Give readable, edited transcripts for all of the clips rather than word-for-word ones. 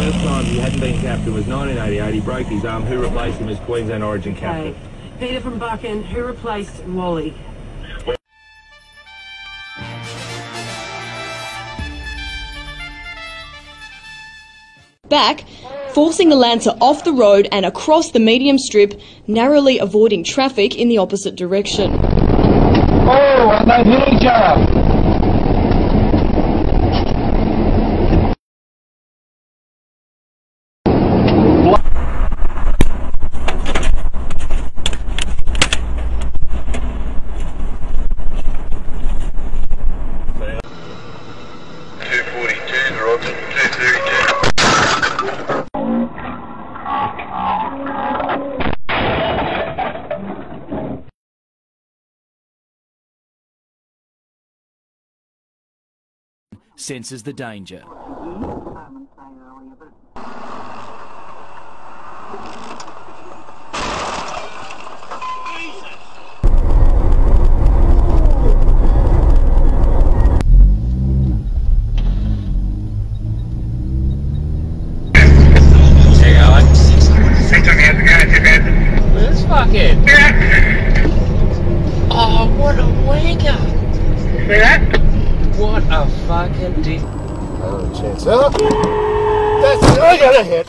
last time he hadn't been captain was 1988. He broke his arm. Who replaced him as Queensland Origin captain? Okay. Peter from Buchan. Who replaced Wally? Back, forcing the Lancer off the road and across the medium strip, narrowly avoiding traffic in the opposite direction. Oh, and they hit each other. Senses the danger. This fucking... Oh, what a wanker! See that? What a fucking dick. Oh, chance up. That's it, I got a hit.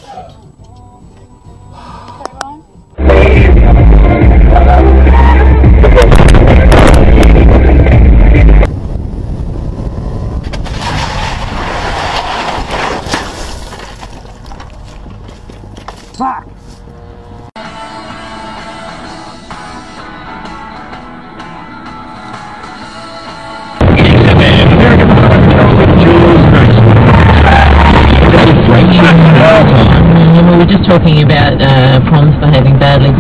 Fuck! We were just talking about proms behaving badly.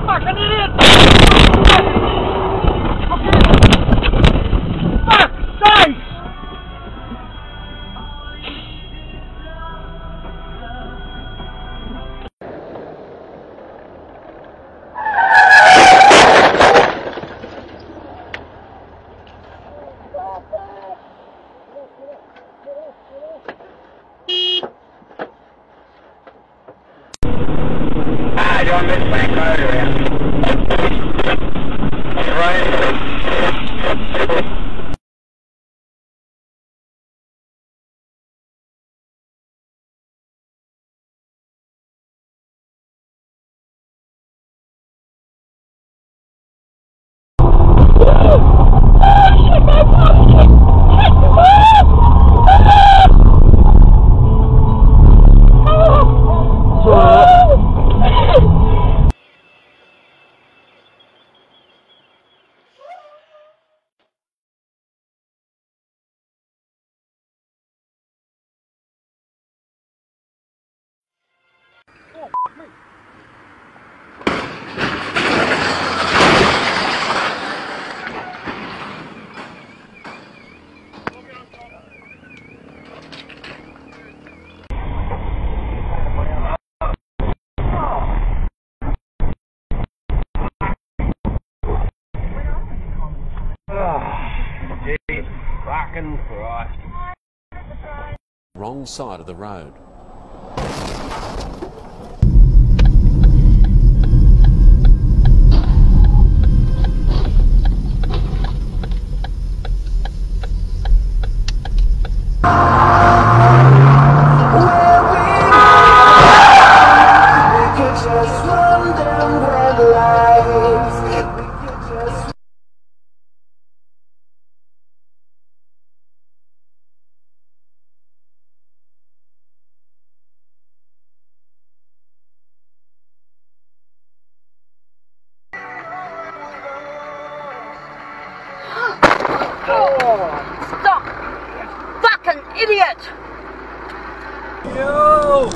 Fucking idiot! Fuck! Thanks! You're on this bank road around. Fucking Christ. Wrong side of the road. Stop! Fucking idiot! Yo!